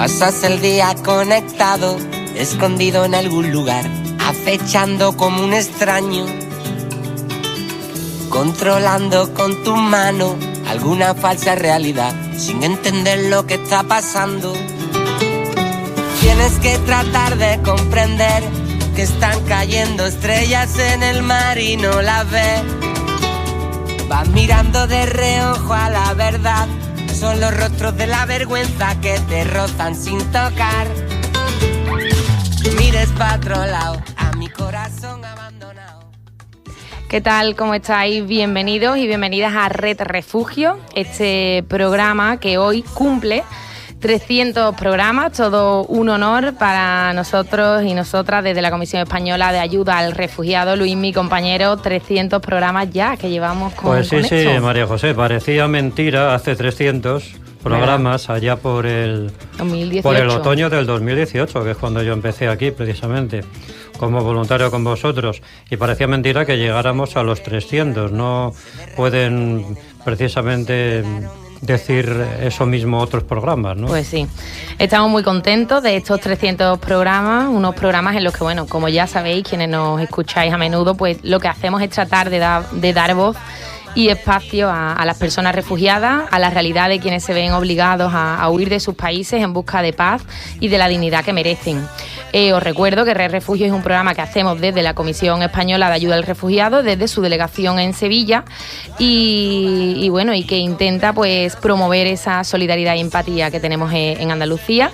Pasas el día conectado, escondido en algún lugar, acechando como un extraño, controlando con tu mano alguna falsa realidad, sin entender lo que está pasando. Tienes que tratar de comprender que están cayendo estrellas en el mar y no las ves. Vas mirando de reojo a la verdad, son los rostros de la vergüenza que te rozan sin tocar. Mires para otro lado, a mi corazón abandonado. ¿Qué tal? ¿Cómo estáis? Bienvenidos y bienvenidas a Red Refugio, este programa que hoy cumple 300 programas, todo un honor para nosotros y nosotras desde la Comisión Española de Ayuda al Refugiado. Luis, mi compañero, 300 programas ya que llevamos con Pues sí, con sí, esto. María José, parecía mentira hace 300 programas allá por el 2018. Por el otoño del 2018, que es cuando yo empecé aquí precisamente como voluntario con vosotros, y parecía mentira que llegáramos a los 300. No pueden precisamente decir eso mismo otros programas, ¿no? Pues sí, estamos muy contentos de estos 300 programas, unos programas en los que, bueno, como ya sabéis, quienes nos escucháis a menudo, pues lo que hacemos es tratar de dar voz y espacio a las personas refugiadas, a la realidad de quienes se ven obligados a huir de sus países en busca de paz y de la dignidad que merecen. Os recuerdo que Red Refugio es un programa que hacemos desde la Comisión Española de Ayuda al Refugiado, desde su delegación en Sevilla, y bueno, y que intenta pues promover esa solidaridad y empatía que tenemos en Andalucía.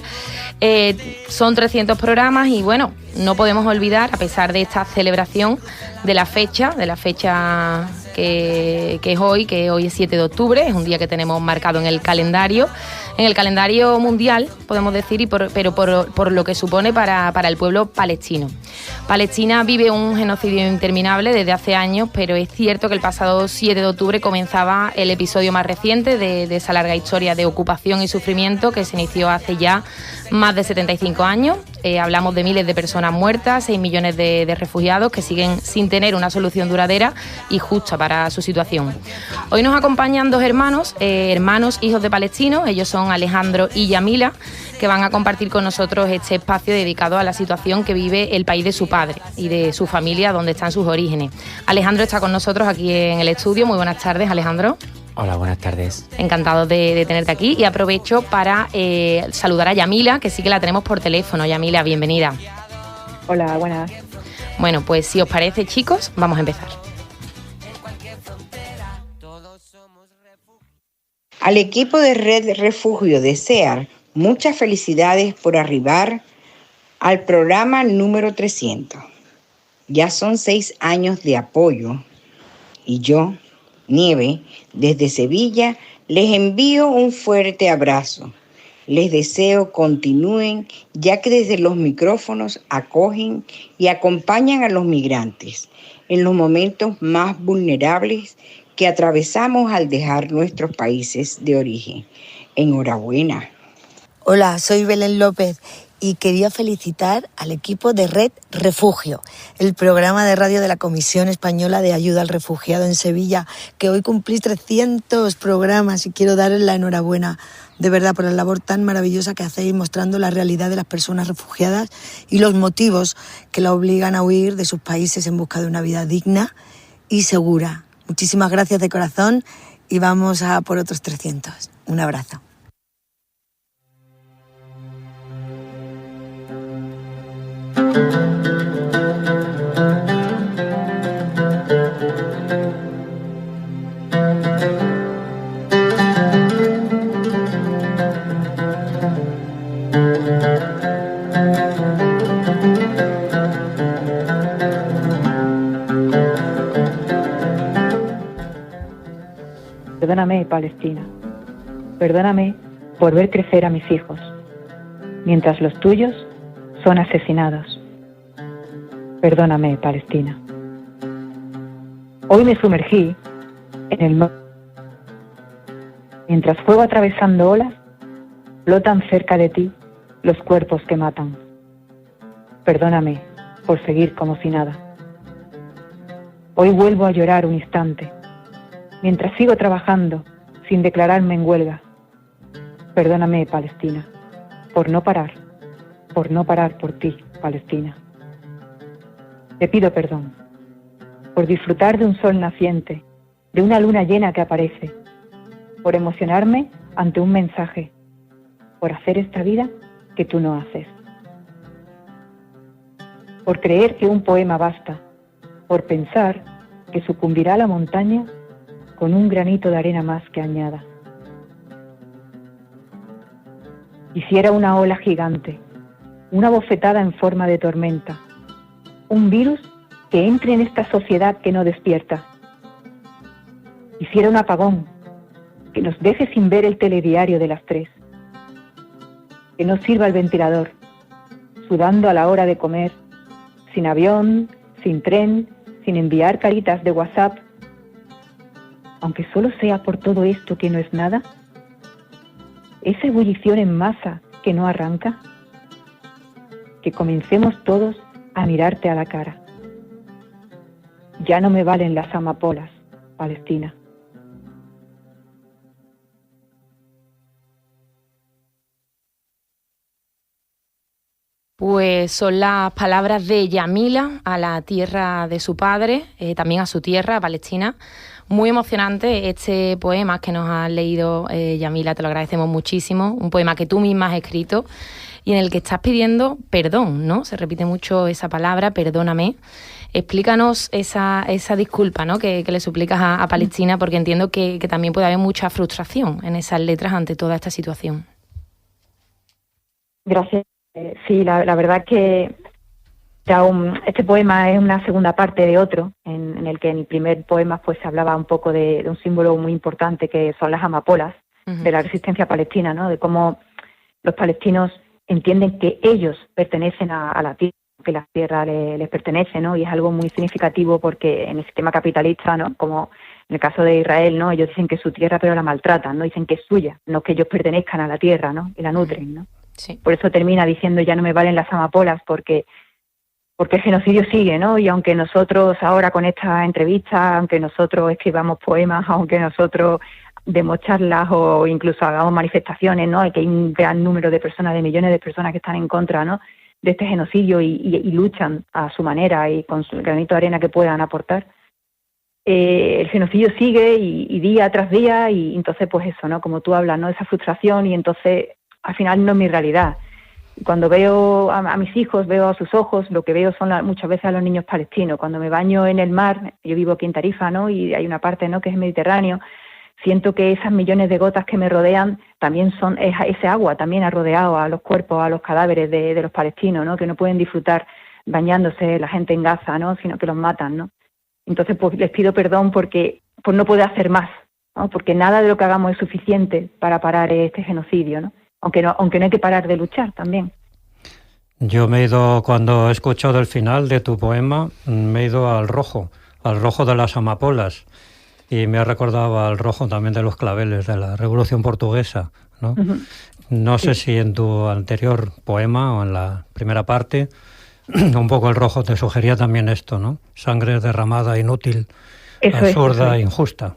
Son 300 programas y bueno, no podemos olvidar, a pesar de esta celebración, de la fecha que es hoy, que hoy es 7 de octubre, es un día que tenemos marcado en el calendario mundial, podemos decir, pero por lo que supone para el pueblo palestino. Palestina vive un genocidio interminable desde hace años, pero es cierto que el pasado 7 de octubre comenzaba el episodio más reciente de esa larga historia de ocupación y sufrimiento que se inició hace ya más de 75 años. Hablamos de miles de personas muertas, 6 millones de refugiados que siguen sin tener una solución duradera y justa para su situación. Hoy nos acompañan dos hermanos hijos de palestinos. Ellos son Alejandro y Yamila, que van a compartir con nosotros este espacio dedicado a la situación que vive el país de su padre y de su familia, donde están sus orígenes. Alejandro está con nosotros aquí en el estudio. Muy buenas tardes, Alejandro. Hola, buenas tardes. Encantado de tenerte aquí, y aprovecho para saludar a Yamila, que sí que la tenemos por teléfono. Yamila, bienvenida. Hola, buenas. Bueno, pues si os parece, chicos, vamos a empezar. Al equipo de Red Refugio de SEAR, muchas felicidades por arribar al programa número 300. Ya son 6 años de apoyo y yo, Nieve, desde Sevilla, les envío un fuerte abrazo. Les deseo continúen, ya que desde los micrófonos acogen y acompañan a los migrantes en los momentos más vulnerables que atravesamos al dejar nuestros países de origen. Enhorabuena. Hola, soy Belén López y quería felicitar al equipo de Red Refugio, el programa de radio de la Comisión Española de Ayuda al Refugiado en Sevilla, que hoy cumplís 300 programas, y quiero daros la enhorabuena, de verdad, por la labor tan maravillosa que hacéis, mostrando la realidad de las personas refugiadas y los motivos que la obligan a huir de sus países en busca de una vida digna y segura. Muchísimas gracias de corazón y vamos a por otros 300. Un abrazo. Perdóname, Palestina. Perdóname por ver crecer a mis hijos, mientras los tuyos son asesinados. Perdóname, Palestina. Hoy me sumergí en el mar. Mientras fuego atravesando olas, flotan cerca de ti los cuerpos que matan. Perdóname por seguir como si nada. Hoy vuelvo a llorar un instante, mientras sigo trabajando sin declararme en huelga. Perdóname, Palestina, por no parar por ti, Palestina. Te pido perdón por disfrutar de un sol naciente, de una luna llena que aparece, por emocionarme ante un mensaje, por hacer esta vida que tú no haces, por creer que un poema basta, por pensar que sucumbirá la montaña con un granito de arena más que añada. Quisiera una ola gigante, una bofetada en forma de tormenta, un virus que entre en esta sociedad que no despierta. Quisiera un apagón, que nos deje sin ver el telediario de las 3, que no sirva el ventilador, sudando a la hora de comer, sin avión, sin tren, sin enviar caritas de WhatsApp, aunque solo sea por todo esto que no es nada, esa ebullición en masa que no arranca, que comencemos todos a mirarte a la cara. Ya no me valen las amapolas, Palestina. Pues son las palabras de Yamila a la tierra de su padre, también a su tierra, a Palestina. Muy emocionante este poema que nos has leído, Yamila, te lo agradecemos muchísimo. Un poema que tú misma has escrito y en el que estás pidiendo perdón, ¿no? Se repite mucho esa palabra, perdóname. Explícanos esa disculpa, ¿no? que le suplicas a Palestina, porque entiendo que también puede haber mucha frustración en esas letras ante toda esta situación. Gracias. Sí, la verdad que este poema es una segunda parte de otro, en el que en el primer poema pues se hablaba un poco de un símbolo muy importante que son las amapolas, de la resistencia palestina, ¿no? De cómo los palestinos entienden que ellos pertenecen a la tierra, que la tierra les pertenece, ¿no? Y es algo muy significativo porque en el sistema capitalista, ¿no? Como en el caso de Israel, ¿no? Ellos dicen que es su tierra pero la maltratan, ¿no? Dicen que es suya, no que ellos pertenezcan a la tierra, ¿no? Y la nutren, ¿no? Sí. Por eso termina diciendo ya no me valen las amapolas porque el genocidio sigue, ¿no? Y aunque nosotros ahora con esta entrevista, aunque nosotros escribamos poemas, aunque nosotros demos charlas o incluso hagamos manifestaciones, ¿no? Que hay un gran número de personas, de millones de personas que están en contra, ¿no? De este genocidio y luchan a su manera y con su granito de arena que puedan aportar. El genocidio sigue y día tras día y entonces pues eso, ¿no? Como tú hablas, ¿no? Esa frustración y entonces al final no es mi realidad. Cuando veo a mis hijos, veo a sus ojos, lo que veo son muchas veces a los niños palestinos. Cuando me baño en el mar, yo vivo aquí en Tarifa, ¿no? Y hay una parte, ¿no? Que es el Mediterráneo. Siento que esas millones de gotas que me rodean también son ese agua, también ha rodeado a los cuerpos, a los cadáveres de los palestinos, ¿no? Que no pueden disfrutar bañándose la gente en Gaza, ¿no? Sino que los matan, ¿no? Entonces, pues les pido perdón porque pues no puedo hacer más, ¿no? Porque nada de lo que hagamos es suficiente para parar este genocidio, ¿no? Aunque no hay que parar de luchar también. Yo me he ido, cuando he escuchado el final de tu poema, me he ido al rojo de las amapolas, y me ha recordado al rojo también de los claveles de la Revolución Portuguesa, ¿no? Uh-huh. No sé si en tu anterior poema o en la primera parte, un poco el rojo te sugería también esto, ¿no? Sangre derramada inútil, absurda e injusta.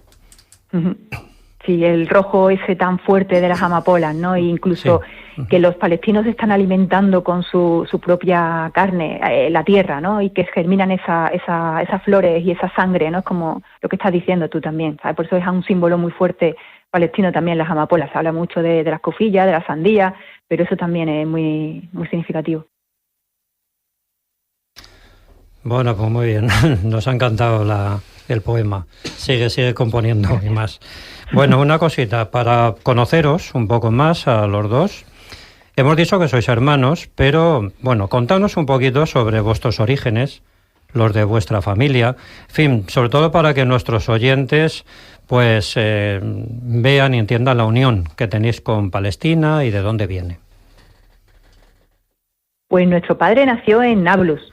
Uh-huh. Sí, el rojo ese tan fuerte de las amapolas, ¿no? E incluso sí. Que los palestinos están alimentando con su propia carne la tierra, ¿no? Y que germinan esas flores y esa sangre, ¿no? Es como lo que estás diciendo tú también, ¿sabes? Por eso es un símbolo muy fuerte palestino también las amapolas. Se habla mucho de las cofillas, de la sandía, pero eso también es muy, muy significativo. Bueno, pues muy bien. Nos ha encantado el poema. Sigue componiendo y más. Bueno, una cosita, para conoceros un poco más a los dos. Hemos dicho que sois hermanos, pero, bueno, contadnos un poquito sobre vuestros orígenes, los de vuestra familia, en fin, sobre todo para que nuestros oyentes, pues, vean y entiendan la unión que tenéis con Palestina y de dónde viene. Pues nuestro padre nació en Nablus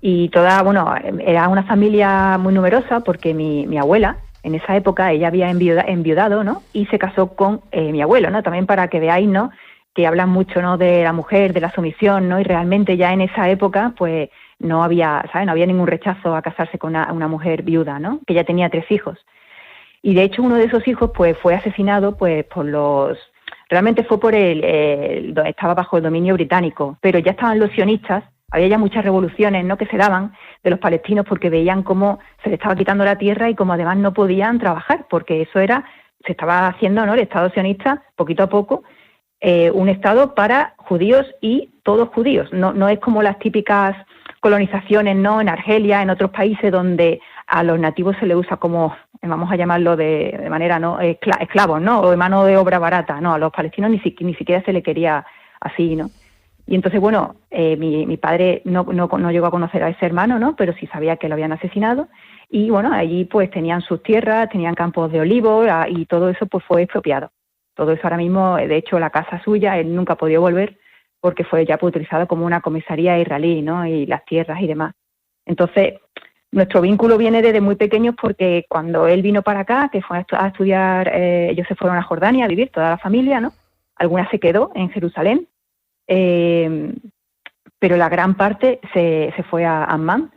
y era una familia muy numerosa porque mi abuela, en esa época, ella había enviudado, ¿no? Y se casó con mi abuelo, ¿no? También para que veáis, ¿no? Que hablan mucho, ¿no? De la mujer, de la sumisión, ¿no? Y realmente ya en esa época, pues, no había, ¿sabes? No había ningún rechazo a casarse con una mujer viuda, ¿no? Que ya tenía 3 hijos. Y de hecho uno de esos hijos, pues, fue asesinado, pues, por los Realmente fue por estaba bajo el dominio británico, pero ya estaban los sionistas, había ya muchas revoluciones, ¿no?, que se daban de los palestinos porque veían cómo se les estaba quitando la tierra y cómo además no podían trabajar, porque eso se estaba haciendo, ¿no?, el Estado sionista, poquito a poco, un Estado para judíos y todos judíos. No es como las típicas colonizaciones, ¿no?, en Argelia, en otros países donde a los nativos se les usa como, vamos a llamarlo de manera, ¿no?, esclavos, ¿no?, o de mano de obra barata. No, a los palestinos ni siquiera se le quería así, ¿no? Y entonces, bueno, mi padre no llegó a conocer a ese hermano, ¿no?, pero sí sabía que lo habían asesinado. Y bueno, allí pues tenían sus tierras, tenían campos de olivos y todo eso pues fue expropiado. Todo eso ahora mismo, de hecho, la casa suya, él nunca ha podido volver porque fue ya pues utilizado como una comisaría israelí, ¿no?, y las tierras y demás. Entonces, nuestro vínculo viene desde muy pequeños porque cuando él vino para acá, que fue a estudiar, ellos se fueron a Jordania a vivir, toda la familia, ¿no? Alguna se quedó en Jerusalén, pero la gran parte se fue a Amman.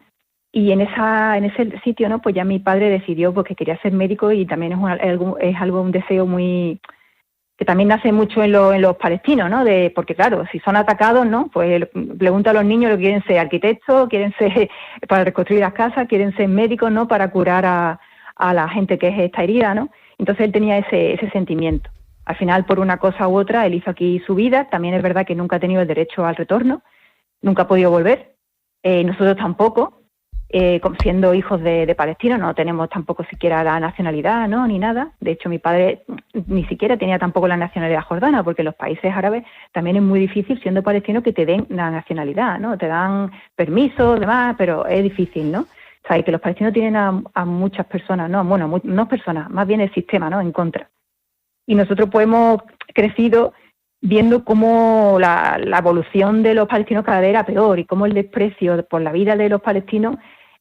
Y en ese sitio, ¿no?, pues ya mi padre decidió porque quería ser médico y también es un deseo muy que también nace mucho en los palestinos, ¿no? Porque claro, si son atacados, ¿no?, pues pregunta a los niños que quieren ser arquitectos, quieren ser para reconstruir las casas, quieren ser médicos, ¿no?, para curar a la gente que está herida, ¿no? Entonces él tenía ese sentimiento. Al final, por una cosa u otra, él hizo aquí su vida. También es verdad que nunca ha tenido el derecho al retorno, nunca ha podido volver. Nosotros tampoco. Siendo hijos de palestinos, no tenemos tampoco siquiera la nacionalidad, ¿no?, ni nada. De hecho, mi padre ni siquiera tenía tampoco la nacionalidad jordana, porque en los países árabes también es muy difícil, siendo palestino, que te den la nacionalidad, ¿no? Te dan permisos, demás, pero es difícil, ¿no? O sea, y que los palestinos tienen a muchas personas, ¿no? Bueno, no personas, más bien el sistema, ¿no?, en contra. Y nosotros pues hemos crecido viendo cómo la evolución de los palestinos cada vez era peor y cómo el desprecio por la vida de los palestinos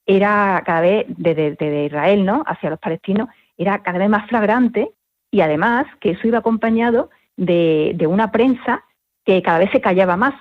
era cada vez, desde Israel, ¿no?, hacia los palestinos, era cada vez más flagrante, y además que eso iba acompañado de una prensa que cada vez se callaba más,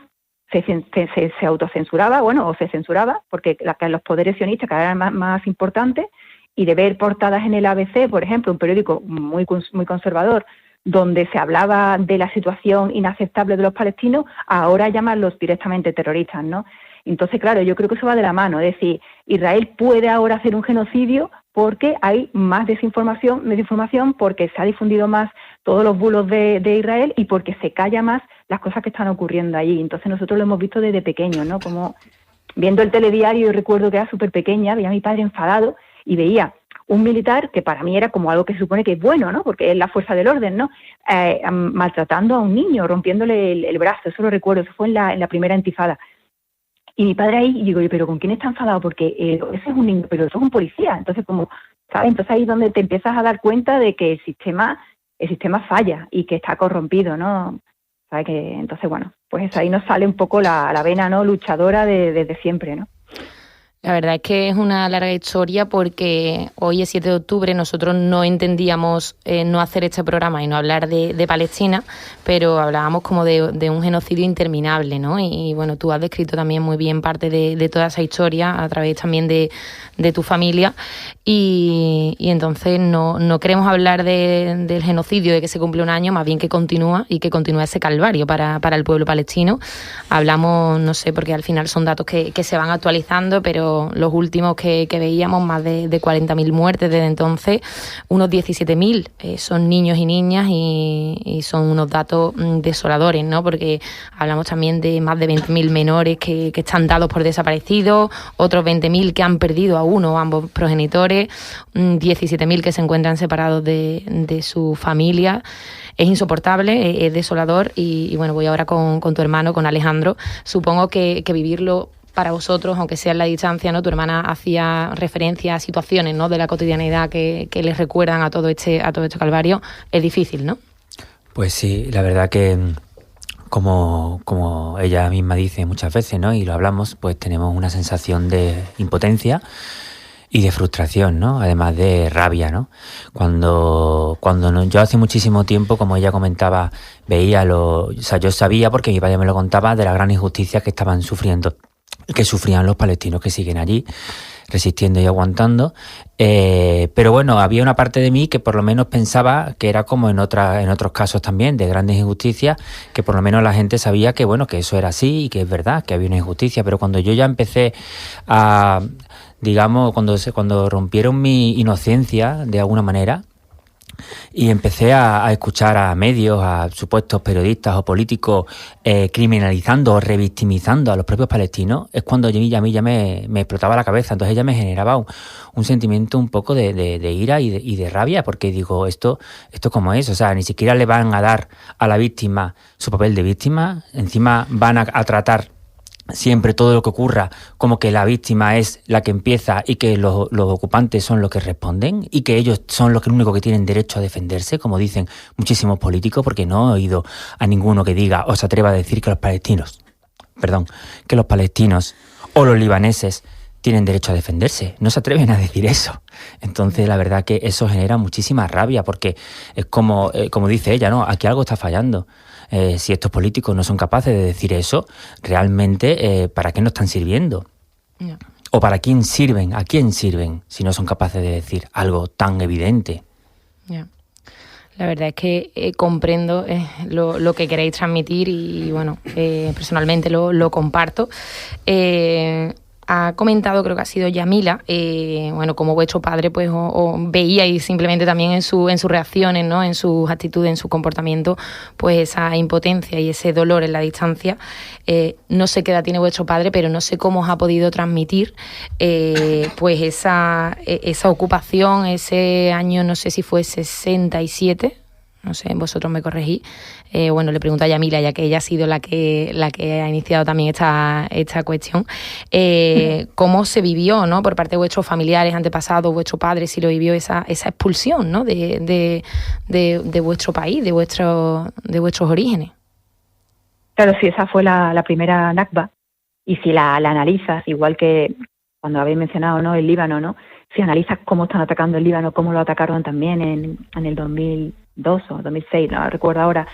se autocensuraba, o se censuraba, porque los poderes sionistas cada vez eran más importantes, y de ver portadas en el ABC, por ejemplo, un periódico muy conservador, donde se hablaba de la situación inaceptable de los palestinos, ahora llamarlos directamente terroristas, ¿no? Entonces, claro, yo creo que eso va de la mano. Es decir, Israel puede ahora hacer un genocidio porque hay más desinformación, porque se ha difundido más todos los bulos de Israel y porque se calla más las cosas que están ocurriendo allí. Entonces nosotros lo hemos visto desde pequeños, ¿no? Como viendo el telediario, yo recuerdo que era súper pequeña, veía a mi padre enfadado y veía un militar, que para mí era como algo que se supone que es bueno, ¿no?, porque es la fuerza del orden, ¿no?, maltratando a un niño, rompiéndole el brazo. Eso lo recuerdo, eso fue en la primera intifada. Y mi padre ahí, y digo, pero ¿con quién está enfadado? Porque ese es un niño, pero eso es un policía. Entonces, ¿sabes? Entonces ahí es donde te empiezas a dar cuenta de que el sistema falla y que está corrompido, ¿no? ¿Sabes? Entonces, bueno, pues ahí nos sale un poco la vena, ¿no?, luchadora desde siempre, ¿no? La verdad es que es una larga historia porque hoy es 7 de octubre, nosotros no entendíamos no hacer este programa y no hablar de Palestina, pero hablábamos como de un genocidio interminable, ¿no? Y bueno, tú has descrito también muy bien parte de toda esa historia a través también de tu familia y entonces no queremos hablar del genocidio, de que se cumple un año, más bien que continúa y que continúa ese calvario para el pueblo palestino. Hablamos, no sé, porque al final son datos que se van actualizando, pero los últimos que veíamos, más de 40.000 muertes desde entonces, unos 17.000 son niños y niñas y son unos datos desoladores, ¿no? Porque hablamos también de más de 20.000 menores que están dados por desaparecidos, otros 20.000 que han perdido a uno o ambos progenitores, 17.000 que se encuentran separados de su familia. Es insoportable, es desolador y bueno, voy ahora con tu hermano, con Alejandro. Supongo que vivirlo para vosotros, aunque sea en la distancia, ¿no? Tu hermana hacía referencia a situaciones, ¿no?, de la cotidianidad que les recuerdan a todo este calvario. Es difícil, ¿no? Pues sí, la verdad que como ella misma dice muchas veces, ¿no?, y lo hablamos, pues tenemos una sensación de impotencia y de frustración, ¿no?, además de rabia, ¿no? Cuando yo hace muchísimo tiempo, como ella comentaba, veía yo sabía, porque mi padre me lo contaba, de las grandes injusticias que estaban sufriendo que sufrían los palestinos que siguen allí, resistiendo y aguantando. Pero bueno, había una parte de mí que por lo menos pensaba que era como en otros casos también, de grandes injusticias, que por lo menos la gente sabía que bueno, que eso era así y que es verdad, que había una injusticia. Pero cuando yo ya empecé a, digamos, cuando rompieron mi inocencia de alguna manera, y empecé a escuchar a medios, a supuestos periodistas o políticos criminalizando o revictimizando a los propios palestinos, es cuando a mí ya me explotaba la cabeza. Entonces ya me generaba un sentimiento un poco de ira y de rabia, porque digo, ¿esto cómo es? O sea, ni siquiera le van a dar a la víctima su papel de víctima, encima van a tratar siempre todo lo que ocurra como que la víctima es la que empieza y que los ocupantes son los que responden y que ellos son los únicos que tienen derecho a defenderse, como dicen muchísimos políticos, porque no he oído a ninguno que diga o se atreva a decir que los palestinos o los libaneses tienen derecho a defenderse. No se atreven a decir eso. Entonces la verdad que eso genera muchísima rabia, porque es como dice ella, ¿no? Aquí algo está fallando. Si estos políticos no son capaces de decir eso, realmente, ¿para qué nos están sirviendo? No. ¿O para quién sirven? ¿A quién sirven si no son capaces de decir algo tan evidente? Yeah. La verdad es que comprendo lo que queréis transmitir y bueno, personalmente lo comparto. Ha comentado, creo que ha sido Yamila, bueno, como vuestro padre, pues, o veía y simplemente también en sus reacciones, ¿no? En sus actitudes, en su comportamiento, pues esa impotencia y ese dolor en la distancia. No sé qué edad tiene vuestro padre, pero no sé cómo os ha podido transmitir, pues esa ocupación, ese año, no sé si fue 67. No sé, vosotros me corregís. Bueno, le pregunto a Yamila, ya que ella ha sido la que ha iniciado también esta cuestión. ¿Cómo se vivió, ¿no? Por parte de vuestros familiares, antepasados, vuestro padre, si lo vivió esa expulsión, ¿no? de vuestro país, de vuestros orígenes. Claro, sí, esa fue la primera Nakba. Y si la analizas, igual que cuando habéis mencionado, ¿no? El Líbano, ¿no? Si analizas cómo están atacando el Líbano, cómo lo atacaron también en el 2002 o 2006, no recuerdo ahora,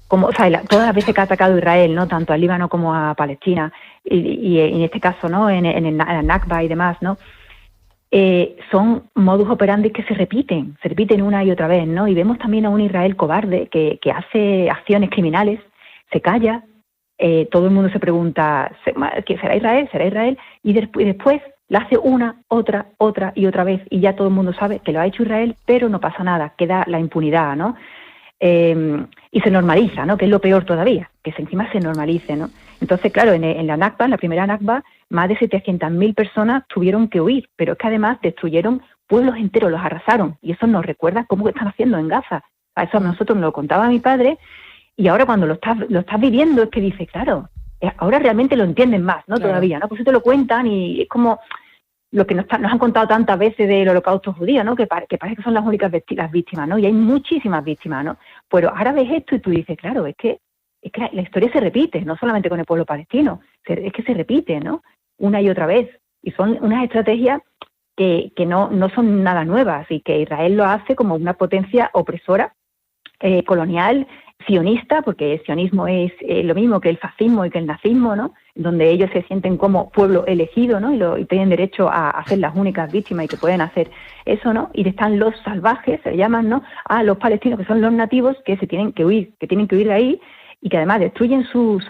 como, o sea, todas las veces que ha atacado Israel, ¿no? Tanto al Líbano como a Palestina, y en este caso, ¿no? En la Nakba y demás, ¿no? Son modus operandi que se repiten una y otra vez, ¿no? Y vemos también a un Israel cobarde que hace acciones criminales, se calla, todo el mundo se pregunta, ¿será Israel? ¿Será Israel? Y después la hace una, otra y otra vez, y ya todo el mundo sabe que lo ha hecho Israel, pero no pasa nada, queda la impunidad, ¿no? Y se normaliza, ¿no? Que es lo peor todavía, que encima se normalice, ¿no? Entonces, claro, en la Nakba, en la primera Nakba, más de 700.000 personas tuvieron que huir, pero es que además destruyeron pueblos enteros, los arrasaron, y eso nos recuerda cómo están haciendo en Gaza. A eso a nosotros nos lo contaba mi padre, y ahora cuando lo estás viviendo es que dices, claro, ahora realmente lo entienden más, ¿no? Claro. Todavía, ¿no? Pues eso te lo cuentan y es como lo que nos han contado tantas veces del holocausto judío, ¿no? Que parece que son las únicas las víctimas, ¿no? Y hay muchísimas víctimas, ¿no? Pero ahora ves esto y tú dices, claro, es que la historia se repite, no solamente con el pueblo palestino, es que se repite, ¿no? Una y otra vez. Y son unas estrategias que no son nada nuevas y que Israel lo hace como una potencia opresora, colonial, sionista, porque el sionismo es lo mismo que el fascismo y que el nazismo, ¿no? Donde ellos se sienten como pueblo elegido, ¿no? Y tienen derecho a ser las únicas víctimas y que pueden hacer eso, ¿no? Y están los salvajes, se llaman, ¿no? A los palestinos, que son los nativos, que se tienen que huir, de ahí y que además destruyen sus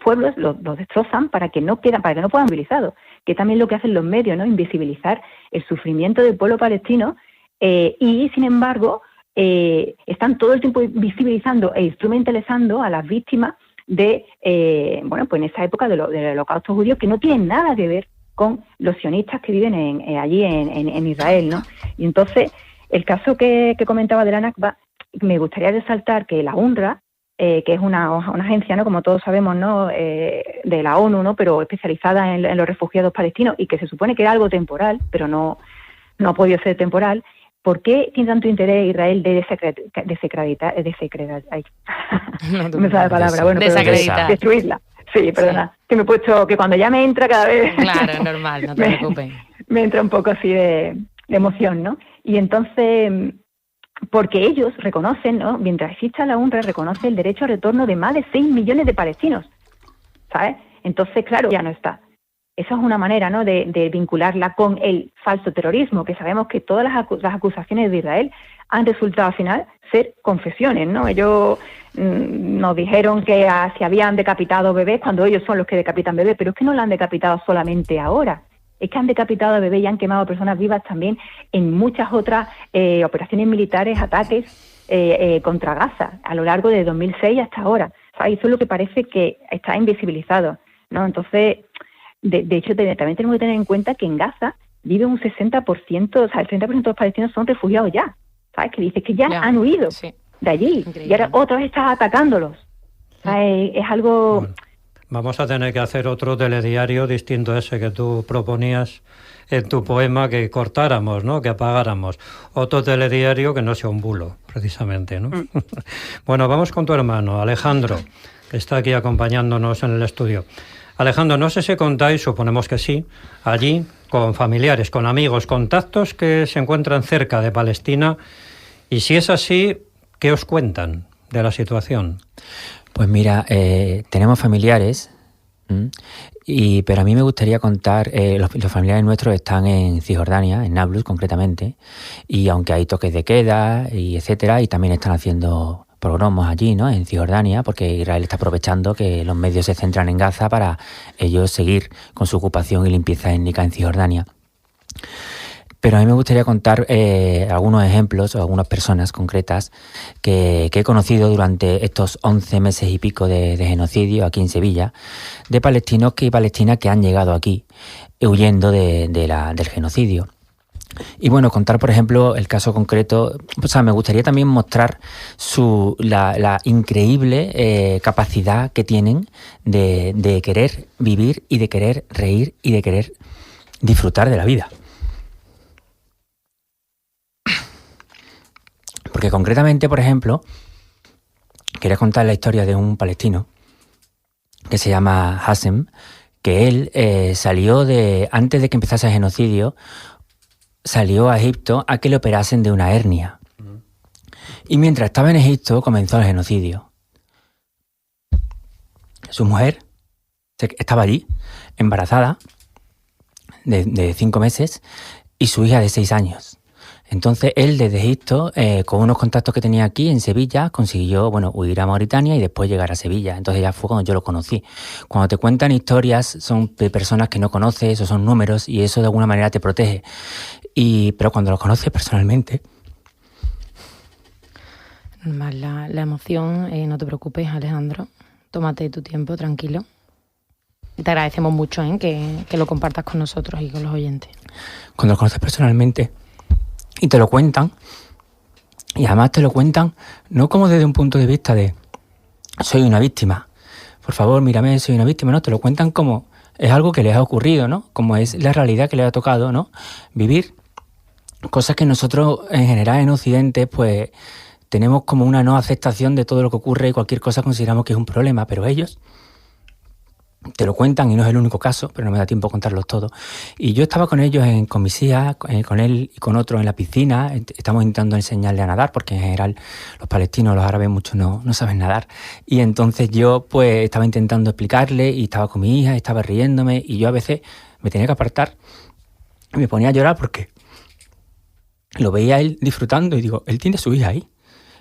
pueblos, los destrozan para que no puedan movilizarlos, que también lo que hacen los medios, ¿no? Invisibilizar el sufrimiento del pueblo palestino y, sin embargo, están todo el tiempo visibilizando e instrumentalizando a las víctimas de, pues en esa época del holocausto judío, que no tienen nada que ver con los sionistas que viven allí en Israel, ¿no? Y entonces, el caso que comentaba de la Nakba, me gustaría resaltar que la UNRWA, que es una agencia, ¿no? Como todos sabemos, ¿no? De la ONU, ¿no? Pero especializada en los refugiados palestinos y que se supone que era algo temporal, pero no ha podido ser temporal. ¿Por qué tiene tanto interés Israel de desacreditar? No me sale la palabra. Bueno, desacreditar. Destruirla. Sí, perdona. Sí. Que me he puesto, que cuando ya me entra cada vez... Claro, es normal, no te preocupes. Me entra un poco así de emoción, ¿no? Y entonces, porque ellos reconocen, ¿no? Mientras exista la UNRWA, reconoce el derecho al retorno de más de 6 millones de palestinos, ¿sabes? Entonces, claro, ya no está. Esa es una manera, ¿no?, de vincularla con el falso terrorismo, que sabemos que todas las acusaciones de Israel han resultado al final ser confesiones, ¿no? Ellos nos dijeron que si habían decapitado bebés, cuando ellos son los que decapitan bebés, pero es que no la han decapitado solamente ahora. Es que han decapitado a bebés y han quemado personas vivas también en muchas otras operaciones militares, ataques contra Gaza, a lo largo de 2006 hasta ahora. ¿Sabes? Eso es lo que parece que está invisibilizado, ¿no? Entonces, de hecho, también tenemos que tener en cuenta que en Gaza vive un 60%, o sea, el 30% de los palestinos son refugiados ya. ¿Sabes? Que dice que ya han huido de allí. Increíble. Y ahora otra vez estás atacándolos. ¿Sabes? Es algo... Bueno, vamos a tener que hacer otro telediario distinto a ese que tú proponías en tu poema, que cortáramos, ¿no? Que apagáramos. Otro telediario que no sea un bulo, precisamente, ¿no? Bueno, vamos con tu hermano, Alejandro, que está aquí acompañándonos en el estudio. Alejandro, no sé si contáis, suponemos que sí, allí con familiares, con amigos, contactos que se encuentran cerca de Palestina, y si es así, ¿qué os cuentan de la situación? Pues mira, tenemos familiares, pero a mí me gustaría contar, los familiares nuestros están en Cisjordania, en Nablus concretamente, y aunque hay toques de queda y etcétera, y también están haciendo pogromos allí, ¿no?, en Cisjordania, porque Israel está aprovechando que los medios se centran en Gaza para ellos seguir con su ocupación y limpieza étnica en Cisjordania. Pero a mí me gustaría contar algunos ejemplos o algunas personas concretas que he conocido durante estos 11 meses y pico de genocidio aquí en Sevilla, de palestinos y palestinas que han llegado aquí huyendo del genocidio. Y bueno, contar, por ejemplo, el caso concreto, o sea, me gustaría también mostrar la increíble capacidad que tienen de querer vivir y de querer reír y de querer disfrutar de la vida. Porque concretamente, por ejemplo, quería contar la historia de un palestino que se llama Hassem, que él salió antes de que empezase el genocidio, salió a Egipto a que le operasen de una hernia. Y mientras estaba en Egipto comenzó el genocidio. Su mujer estaba allí, embarazada, de 5 meses, y su hija de 6 años. Entonces él desde Egipto, con unos contactos que tenía aquí en Sevilla, consiguió huir a Mauritania y después llegar a Sevilla. Entonces ya fue cuando yo lo conocí. Cuando te cuentan historias son de personas que no conoces o son números y eso de alguna manera te protege. Pero cuando lo conoces personalmente... Normal, la emoción, no te preocupes, Alejandro. Tómate tu tiempo, tranquilo. Te agradecemos mucho que lo compartas con nosotros y con los oyentes. Cuando lo conoces personalmente y te lo cuentan, y además te lo cuentan no como desde un punto de vista de soy una víctima, por favor mírame, soy una víctima, no, te lo cuentan como es algo que les ha ocurrido, ¿no? Como es la realidad que les ha tocado, ¿no? Vivir cosas que nosotros en general en Occidente pues tenemos como una no aceptación de todo lo que ocurre y cualquier cosa consideramos que es un problema, pero ellos te lo cuentan y no es el único caso, pero no me da tiempo a contarlos todos. Y yo estaba con ellos en comisía, con él y con otro en la piscina, estamos intentando enseñarle a nadar, porque en general los palestinos, los árabes, muchos no saben nadar. Y entonces yo pues estaba intentando explicarle y estaba con mi hija, estaba riéndome y yo a veces me tenía que apartar y me ponía a llorar porque lo veía él disfrutando y digo, él tiene su hija ahí.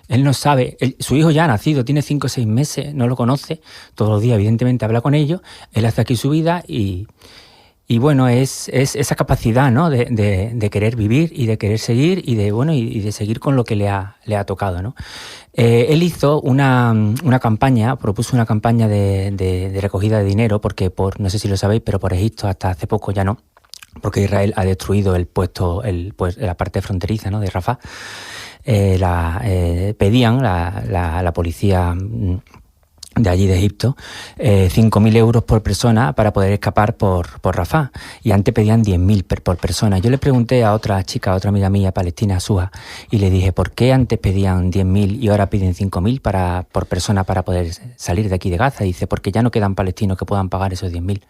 Él no sabe, su hijo ya ha nacido, tiene 5 o 6 meses, no lo conoce, todos los días evidentemente habla con ellos, él hace aquí su vida y bueno, es esa capacidad, ¿no? de querer vivir y de querer seguir y de seguir con lo que le ha tocado, ¿no? Él hizo una campaña, propuso una campaña de recogida de dinero, porque no sé si lo sabéis, pero por Egipto hasta hace poco ya no, porque Israel ha destruido la parte fronteriza, ¿no? de Rafah. Pedían la policía de allí de Egipto 5.000 euros por persona para poder escapar por Rafah, y antes pedían 10.000 por persona. Yo le pregunté a otra chica, a otra amiga mía palestina, Suha, y le dije, ¿por qué antes pedían 10.000 y ahora piden 5.000 por persona para poder salir de aquí de Gaza? Y dice, porque ya no quedan palestinos que puedan pagar esos 10.000.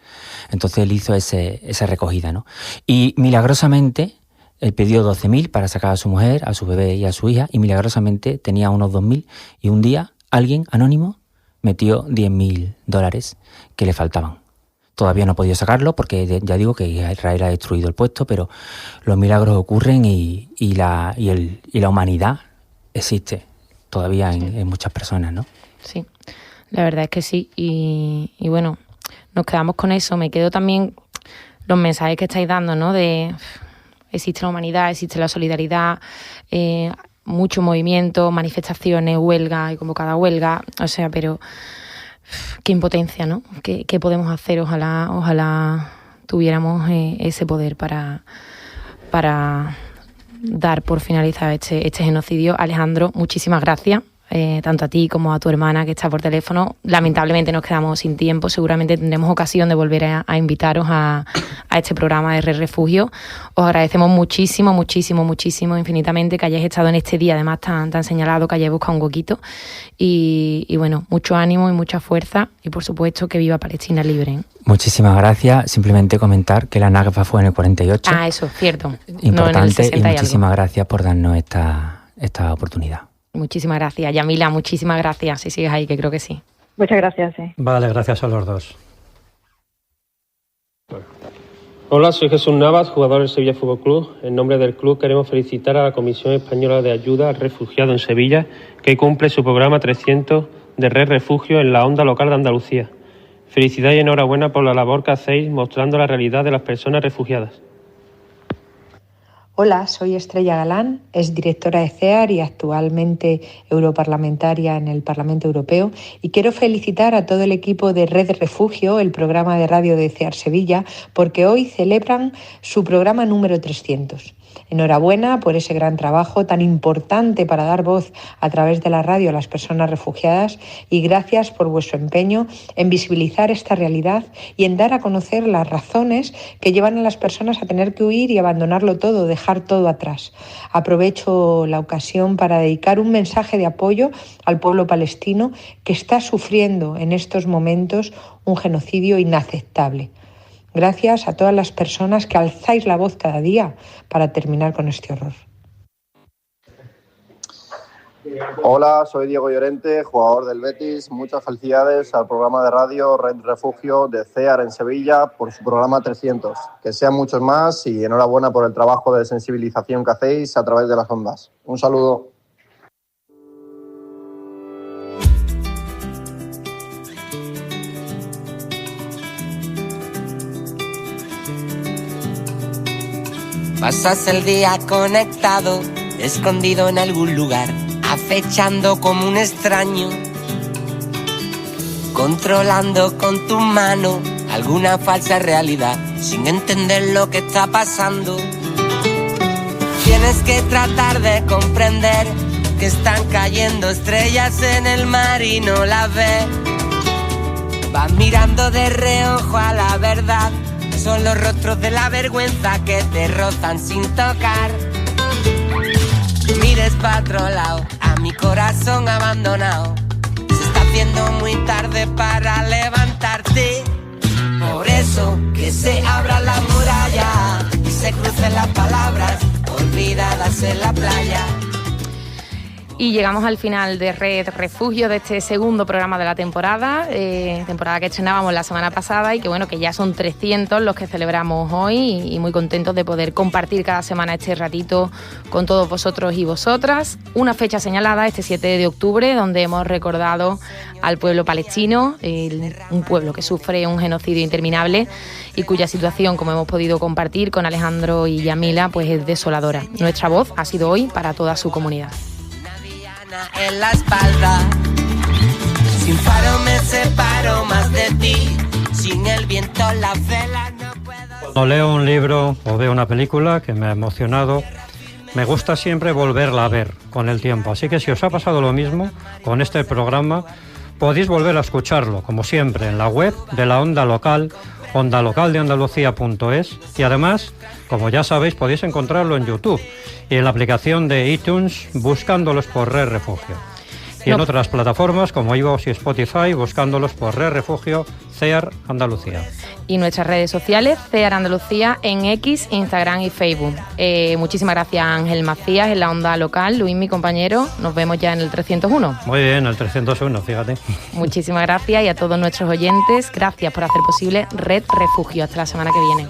Entonces él hizo esa recogida, ¿no? Y milagrosamente él pidió 12.000 para sacar a su mujer, a su bebé y a su hija, y milagrosamente tenía unos 2.000, y un día alguien anónimo metió $10.000 que le faltaban. todavía no ha podido sacarlo porque ya digo que Israel ha destruido el puesto, pero los milagros ocurren y la humanidad existe todavía en muchas personas, ¿no? Sí, la verdad es que sí. Y bueno, nos quedamos con eso. Me quedo también los mensajes que estáis dando, ¿no? De existe la humanidad, existe la solidaridad, mucho movimiento, manifestaciones, huelga y convocada huelga. O sea, pero qué impotencia, ¿no? ¿Qué podemos hacer? Ojalá tuviéramos ese poder para dar por finalizado este genocidio. Alejandro, muchísimas gracias, tanto a ti como a tu hermana que está por teléfono. Lamentablemente nos quedamos sin tiempo, seguramente tendremos ocasión de volver a invitaros a este programa de Red Refugio. Os agradecemos muchísimo, infinitamente que hayáis estado en este día, además tan señalado, que hayáis buscado un huequito. Y bueno, mucho ánimo y mucha fuerza, y por supuesto que viva Palestina libre. Muchísimas gracias. Simplemente comentar que la Nakba fue en el 48. Ah, eso, cierto. Importante, no en el 60 y muchísimas gracias por darnos esta oportunidad. Muchísimas gracias. Yamila, muchísimas gracias, si sigues ahí, que creo que sí. Muchas gracias. Vale, gracias a los dos. Hola, soy Jesús Navas, jugador del Sevilla Fútbol Club. En nombre del club queremos felicitar a la Comisión Española de Ayuda al Refugiado en Sevilla, que cumple su programa 300 de Red Refugio en la onda local de Andalucía. Felicidades y enhorabuena por la labor que hacéis mostrando la realidad de las personas refugiadas. Hola, soy Estrella Galán, es directora de CEAR y actualmente europarlamentaria en el Parlamento Europeo, y quiero felicitar a todo el equipo de Red Refugio, el programa de radio de CEAR Sevilla, porque hoy celebran su programa número 300. Enhorabuena por ese gran trabajo tan importante para dar voz a través de la radio a las personas refugiadas, y gracias por vuestro empeño en visibilizar esta realidad y en dar a conocer las razones que llevan a las personas a tener que huir y abandonarlo todo, dejar todo atrás. Aprovecho la ocasión para dedicar un mensaje de apoyo al pueblo palestino, que está sufriendo en estos momentos un genocidio inaceptable. Gracias a todas las personas que alzáis la voz cada día para terminar con este horror. Hola, soy Diego Llorente, jugador del Betis. Muchas felicidades al programa de radio Red Refugio de CEAR en Sevilla por su programa 300. Que sean muchos más y enhorabuena por el trabajo de sensibilización que hacéis a través de las ondas. Un saludo. Pasas el día conectado, escondido en algún lugar, acechando como un extraño, controlando con tu mano alguna falsa realidad, sin entender lo que está pasando. Tienes que tratar de comprender que están cayendo estrellas en el mar y no las ves. Vas mirando de reojo a la verdad, son los rostros de la vergüenza que te rozan sin tocar. Mires para otro lado, a mi corazón abandonado. Se está haciendo muy tarde para levantarte. Por eso que se abra la muralla y se crucen las palabras olvidadas en la playa. Y llegamos al final de Red Refugio, de este segundo programa de la temporada que estrenábamos la semana pasada, y que bueno, que ya son 300 los que celebramos hoy, y muy contentos de poder compartir cada semana este ratito con todos vosotros y vosotras. Una fecha señalada, este 7 de octubre, donde hemos recordado al pueblo palestino, un pueblo que sufre un genocidio interminable y cuya situación, como hemos podido compartir con Alejandro y Yamila, pues es desoladora. Nuestra voz ha sido hoy para toda su comunidad. En la espalda, sin faro me separo más de ti, sin el viento las velas no puedo. Cuando leo un libro o veo una película que me ha emocionado, me gusta siempre volverla a ver con el tiempo. Así que si os ha pasado lo mismo con este programa, podéis volver a escucharlo, como siempre, en la web de la onda local, ondalocaldeandalucía.es, y además, como ya sabéis, podéis encontrarlo en YouTube y en la aplicación de iTunes, buscándolos por Red Refugio. y en otras plataformas como iVoox y Spotify, buscándolos por Red Refugio CEAR Andalucía. Y nuestras redes sociales, CEAR Andalucía, en X, Instagram y Facebook. Muchísimas gracias a Ángel Macías en la onda local, Luis, mi compañero. Nos vemos ya en el 301. Muy bien, el 301, fíjate. Muchísimas gracias, y a todos nuestros oyentes, gracias por hacer posible Red Refugio. Hasta la semana que viene.